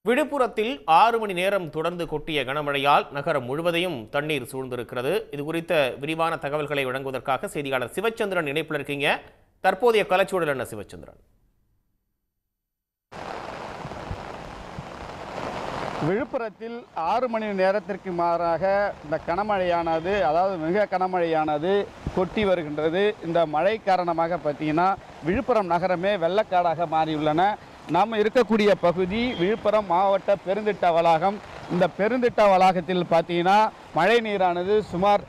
விழுப்புரத்தில் 6 மணி நேரம் தொடர்ந்து கொட்டிய கனமழையால் நகரம் முழுவதையும் தண்ணீர் சூழ்ந்திருக்கிறது. இது குறித்த விரிவான தகவல்களை வழங்குவதற்காக செய்தியாளர் சிவச்சந்திரன் இணைப்பில் இருக்கீங்க. தற்போதைய கலச்சூழல் என்ன சிவச்சந்திரன்? விழுப்புரத்தில் 6 மணி நேரத்திற்கு மாறாக இந்த கனமழையானது, அதாவது மிக கனமழையானது கொட்டி வருகின்றது. இந்த மழை காரணமாக பார்த்தீங்கன்னா விழுப்புரம் நகரமே வெள்ளக்காடாக மாறியுள்ளன. நாம் இருக்கக்கூடிய பகுதி விழுப்புரம் மாவட்ட பெருந்திட்ட வளாகம். இந்த பெருந்திட்ட வளாகத்தில் பார்த்தீங்கன்னா மழை நீரானது சுமார்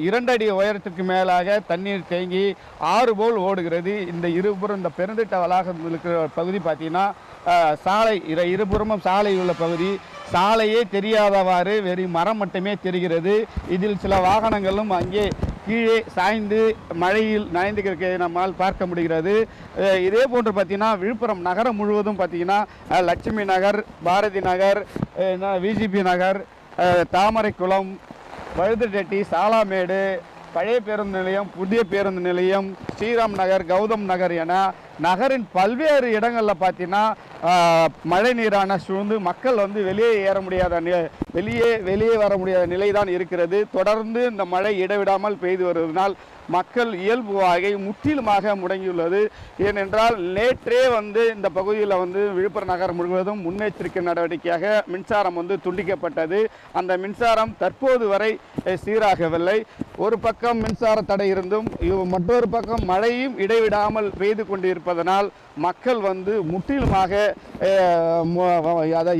2 அடி உயரத்துக்கு மேலாக தண்ணீர் தேங்கி ஆறு போல் ஓடுகிறது. இந்த இருபுறம் இந்த பெருந்திட்ட வளாகம் இருக்கிற பகுதி பார்த்தீங்கன்னா சாலை இருபுறமும் சாலை உள்ள பகுதி. சாலையே தெரியாதவாறு வெறும் மரம் மட்டுமே தெரிகிறது. இதில் சில வாகனங்களும் அங்கே கீழே சாய்ந்து மழையில் நனைந்து நம்மால் பார்க்க முடிகிறது. இதே போன்று பார்த்தீங்கன்னா விழுப்புரம் நகரம் முழுவதும் பார்த்தீங்கன்னா லட்சுமி நகர், பாரதி நகர், விஜிபி நகர், தாமரைக்குளம், வழுதுரெட்டி, சாலாமேடு, பழைய பேருந்து நிலையம், புதிய பேருந்து நிலையம், ஸ்ரீராம் நகர், கௌதம் நகர் என நகரின் பல்வேறு இடங்களில் பார்த்தீங்கன்னா மழை நீரான சூழ்ந்து மக்கள் வெளியே ஏற முடியாத வெளியே வர முடியாத நிலை தான் இருக்கிறது. தொடர்ந்து இந்த மழை இடைவிடாமல் பெய்து வருவதனால் மக்கள் இயல்பு வாழ்க்கை முற்றிலுமாக முடங்கியுள்ளது. ஏனென்றால் நேற்றே இந்த பகுதியில் விழுப்புரம் நகர் முழுவதும் முன்னெச்சரிக்கை நடவடிக்கையாக மின்சாரம் துண்டிக்கப்பட்டது. அந்த மின்சாரம் தற்போது வரை சீராகவில்லை. ஒரு பக்கம் மின்சார தடை இருந்தும் மற்றொரு பக்கம் மழையும் இடைவிடாமல் பெய்து கொண்டிருப்பதனால் மக்கள் முற்றிலுமாக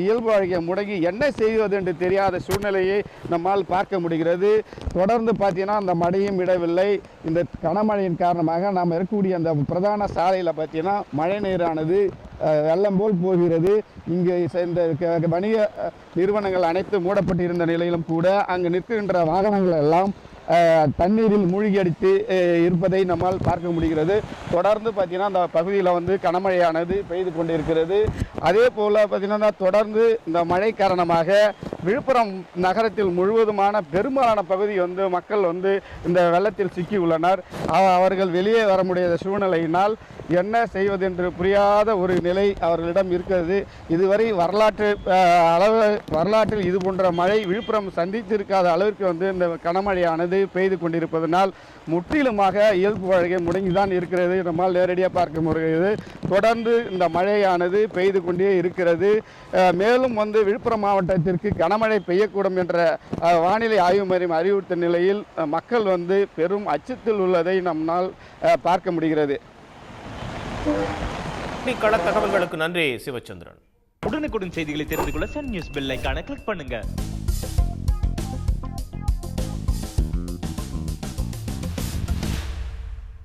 இயல்பு வாழ்க்கையை முடங்கி என்ன செய்வது என்று தெரியாத சூழ்நிலையை நம்மால் பார்க்க முடிகிறது. தொடர்ந்து பார்த்தீங்கன்னா அந்த மழையும் விடவில்லை. இந்த கனமழையின் காரணமாக நாம் இருக்கக்கூடிய அந்த பிரதான சாலையில் பார்த்தீங்கன்னா மழை நீரானது வெள்ளம் போல் போகிறது. இங்கே இந்த வணிக நிறுவனங்கள் அனைத்து மூடப்பட்டிருந்த நிலையிலும் கூட அங்கு நிற்கின்ற வாகனங்கள் எல்லாம் தண்ணீரில் மூழ்கி அடித்து இருப்பதை நம்மால் பார்க்க முடிகிறது. தொடர்ந்து பார்த்தீங்கன்னா அந்த பகுதியில் கனமழையானது பெய்து கொண்டிருக்கிறது. அதே போல் பார்த்தீங்கன்னா தொடர்ந்து இந்த மழை காரணமாக விழுப்புரம் நகரத்தில் முழுவதுமான பெரும்பாலான பகுதி மக்கள் இந்த வெள்ளத்தில் சிக்கி உள்ளனர். அவர்கள் வெளியே வர முடியாத சூழ்நிலையினால் என்ன செய்வது என்று புரியாத ஒரு நிலை அவர்களிடம் இருக்கிறது. இதுவரை வரலாற்றில் இது போன்ற மழை விழுப்புரம் சந்தித்திருக்காத அளவிற்கு இந்த கனமழையானது பெய்து கொண்டிருப்பதனால் முற்றிலுமாக இயல்பு வாழ்க்கை முடங்கிதான் இருக்கிறது. நம்மால் நேரடியாக பார்க்க முடிகிறது. தொடர்ந்து இந்த மழையானது பெய்து கொண்டே இருக்கிறது. மேலும் விழுப்புரம் மாவட்டத்திற்கு கனமழை பெய்யக்கூடும் என்ற வானிலை ஆய்வு மையம் அறிவுறுத்த நிலையில் மக்கள் பெரும் அச்சத்தில் உள்ளதை நம்மால் பார்க்க முடிகிறது. கள தகவல்களுக்கு நன்றி சிவச்சந்திரன். உடனுக்குடன் செய்திகளை தெரிந்து கொள்ள சன் நியூஸ் பெல் ஐகானை கிளிக் பண்ணுங்க.